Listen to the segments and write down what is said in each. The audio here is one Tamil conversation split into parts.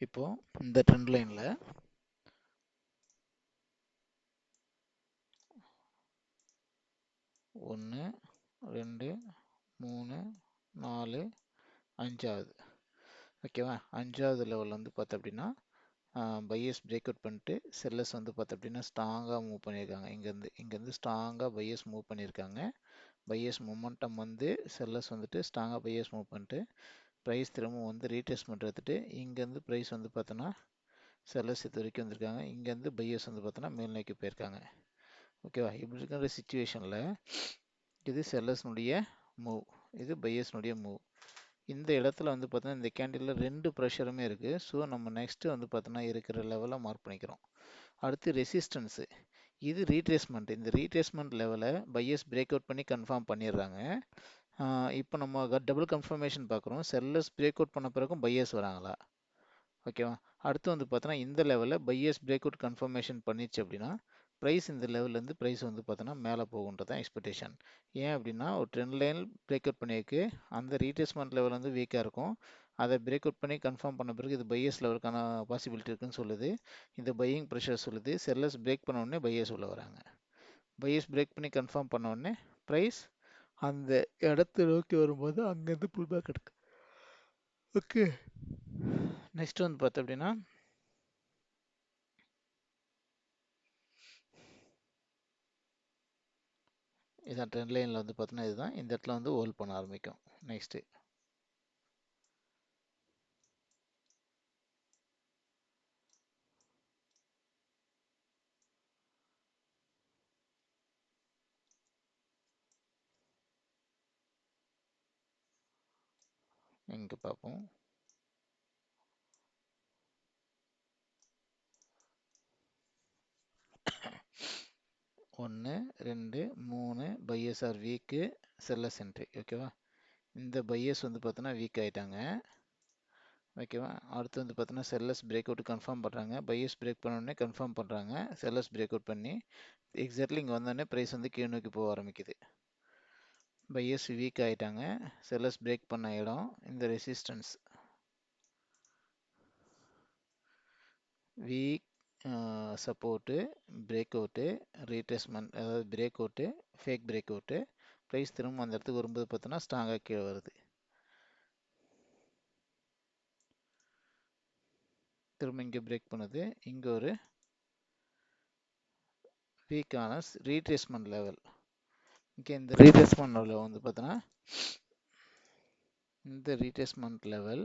இப்போ இந்த ட்ரெண்ட் லைன்ல 1 2 3 4 5வது ஓகேவா. 5வது லெவல் வந்து பார்த்தோம் அப்படின்னா பையர்ஸ் பிரேக் அவுட் பண்ணிட்டு செல்லர்ஸ் வந்து பார்த்தோம் அப்படின்னா ஸ்ட்ராங்காக மூவ் பண்ணியிருக்காங்க. இங்கேருந்து ஸ்ட்ராங்காக பையர்ஸ் மூவ் பண்ணியிருக்காங்க. பையர்ஸ் மொமெண்டம் வந்து செல்லர்ஸ் வந்துட்டு ஸ்ட்ராங்காக பையர்ஸ் மூவ் பண்ணிட்டு ப்ரைஸ் திரும்ப வந்து ரீடெஸ்ட்மெண்ட் எடுத்துட்டு இங்கேருந்து ப்ரைஸ் வந்து பார்த்தோன்னா செல்லர்ஸ் இது வரைக்கும் வந்திருக்காங்க. இங்கேருந்து பையர்ஸ் வந்து பார்த்தோன்னா மேல் நோக்கி போயிருக்காங்க. ஓகேவா. இப்படி இருக்கிற சுச்சுவேஷனில் இது செல்லர்ஸ்னுடைய மூவ், இது பையர்ஸ்னுடைய மூவ். இந்த இடத்துல வந்து பார்த்தோன்னா இந்த கேண்டிலில் 2 ப்ரெஷருமே இருக்குது. ஸோ நம்ம நெக்ஸ்ட்டு வந்து பார்த்தோன்னா இருக்கிற லெவலை மார்க் பண்ணிக்கிறோம். அடுத்து ரெசிஸ்டன்ஸு, இது ரீட்ரேஸ்மெண்ட். இந்த ரீட்ரேஸ்மெண்ட் லெவலை பையர்ஸ் பிரேக் அவுட் பண்ணி கன்ஃபார்ம் பண்ணிடுறாங்க. இப்போ நம்ம டபுள் கன்ஃபர்மேஷன் பார்க்குறோம். செல்லர்ஸ் பிரேக் அவுட் பண்ண பிறகும் பையர்ஸ் வராங்களா, ஓகேவா. அடுத்து வந்து பார்த்தோன்னா இந்த லெவலில் பையர்ஸ் பிரேக் அவுட் கன்ஃபர்மேஷன் பண்ணிச்சு அப்படின்னா ப்ரைஸ் இந்த லெவல்லேருந்து ப்ரைஸ் வந்து பார்த்தோன்னா மேலே போகுன்றது தான் எக்ஸ்பெக்டேஷன். ஏன் அப்படின்னா ஒரு ட்ரெண்ட் லைன் பிரேக் அவுட் பண்ணியிருக்கு, அந்த ரீட்ரேஸ்மெண்ட் லெவல் வந்து வீக்காக இருக்கும். அதை பிரேக் அவுட் பண்ணி கன்ஃபார்ம் பண்ண பிறகு இது பையர்ஸ் லெவலுக்கான பாசிபிலிட்டி இருக்குன்னு சொல்லுது. இந்த பையிங் ப்ரெஷர் சொல்லுது. செல்லர்ஸ் பிரேக் பண்ண உடனே பையர்ஸ் உள்ள வராங்க. பையர்ஸ் பிரேக் பண்ணி கன்ஃபார்ம் பண்ண உடனே ப்ரைஸ் அந்த இடத்த நோக்கி வரும்போது அங்கேருந்து புல் பேக் எடுக்கு. ஓகே. நெக்ஸ்ட் வந்து பார்த்தோம் அப்படின்னா இதான் ட்ரெண்ட் லைனில் வந்து பார்த்தோன்னா இதுதான் இந்த இடத்துல வந்து ஹோல்ட் பண்ண ஆரம்பிக்கும். நெக்ஸ்ட்டு இங்கே பார்ப்போம். ஒன்று 2 3 buyers are weak, sellers entry. ஓகேவா. இந்த பையர்ஸ் வந்து பார்த்தோன்னா வீக் ஆகிட்டாங்க. ஓகேவா. அடுத்து வந்து பார்த்தோன்னா செல்லர்ஸ் பிரேக் அவுட் கன்ஃபார்ம் பண்ணுறாங்க. பையர்ஸ் பிரேக் பண்ணோடனே கன்ஃபார்ம் பண்ணுறாங்க. செல்லர்ஸ் பிரேக் அவுட் பண்ணி எக்ஸாக்ட்லி இங்கே வந்தோடனே ப்ரைஸ் வந்து கீழ் நோக்கி போக ஆரம்பிக்குது. பையர்ஸ் வீக் ஆகிட்டாங்க. செல்லர்ஸ் பிரேக் பண்ண இடம் இந்த resistance weak, support, break out, retracement, அதாவது break out, fake break out. Price திரும்ப அந்த இடத்துக்கு வரும்போது பார்த்தோன்னா ஸ்ட்ராங்காக கீழே வருது. திரும்ப இங்கே பிரேக் பண்ணுது. இங்கே ஒரு வீக்கான ரீட்ரேஸ்மெண்ட் லெவல். இங்கே இந்த ரீட்ரேஸ்மெண்ட் லெவல் வந்து பார்த்தோன்னா இந்த retracement level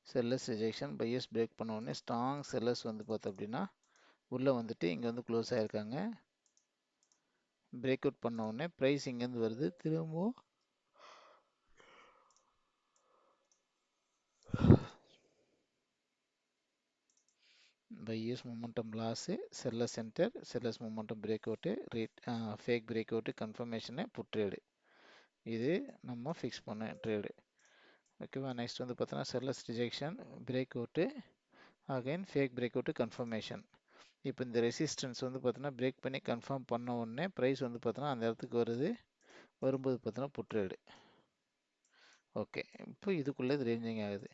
sellers rejection, buyers break பண்ண உடனே ஸ்ட்ராங் செல்லர்ஸ் வந்து பார்த்தோம் அப்படின்னா உள்ளே வந்துட்டு இங்கே வந்து க்ளோஸ் ஆகிருக்காங்க. பிரேக் அவுட் பண்ண உடனே ப்ரைஸ் இங்கேருந்து வருது. திரும்பவும் buyers momentum loss, seller center, sellers momentum breakout, fake breakout confirmation put trade. இது நம்ம ஃபிக்ஸ் பண்ண ட்ரேடு. ஓகேவா. நெக்ஸ்ட் வந்து பார்த்தோன்னா sellers rejection, breakout, again fake breakout, confirmation. இப்போ இந்த ரெசிஸ்டன்ஸ் வந்து பார்த்தோன்னா பிரேக் பண்ணி கன்ஃபார்ம் பண்ண உடனே ப்ரைஸ் வந்து பார்த்தோன்னா அந்த இடத்துக்கு வருது. வரும்போது பார்த்தோன்னா புட் ட்ரேடு. ஓகே. இப்போ இதுக்குள்ளே இது ரேஞ்சிங் ஆகுது.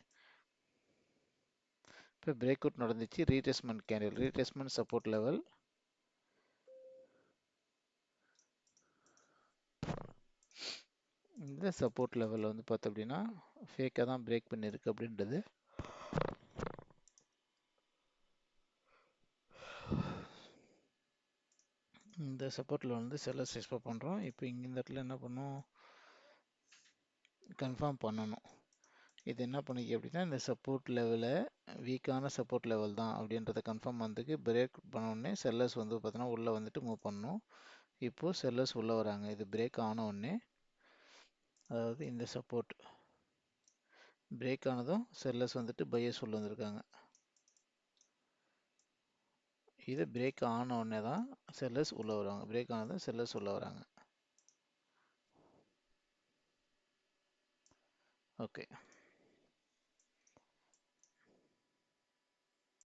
இப்போ பிரேக் அவுட் நடந்துச்சு. Retracement candle, retracement support level, இந்த சப்போர்ட் லெவலில் வந்து பார்த்தோம் அப்படின்னா ஃபேக்காக தான் பிரேக் பண்ணியிருக்கு அப்படின்றது இந்த சப்போர்ட்டில் வந்து செல்லர்ஸ் எக்ஸ்பெக்ட் பண்ணுறோம். இப்போ இங்கே இந்த இடத்துல என்ன பண்ணோம், கன்ஃபார்ம் பண்ணணும். இது என்ன பண்ணிக்க அப்படின்னா இந்த சப்போர்ட் லெவலை வீக்கான சப்போர்ட் லெவல் தான் அப்படின்றத கன்ஃபார்ம் பண்ணுறதுக்கு பிரேக் பண்ணோடனே செல்லர்ஸ் வந்து பார்த்தோன்னா உள்ளே வந்துட்டு மூவ் பண்ணணும். இப்போது செல்லர்ஸ் உள்ளே வராங்க. இது பிரேக் ஆன உடனே, அதாவது இந்த சப்போர்ட் பிரேக் ஆனதும் செல்லர்ஸ் வந்துட்டு பையர்ஸ் உள்ள வந்திருக்காங்க. இது பிரேக் ஆன உடனே தான் செல்லர்ஸ் உள்ளே வருவாங்க. பிரேக் ஆனதும் செல்லர்ஸ் உள்ளே வராங்க. ஓகே.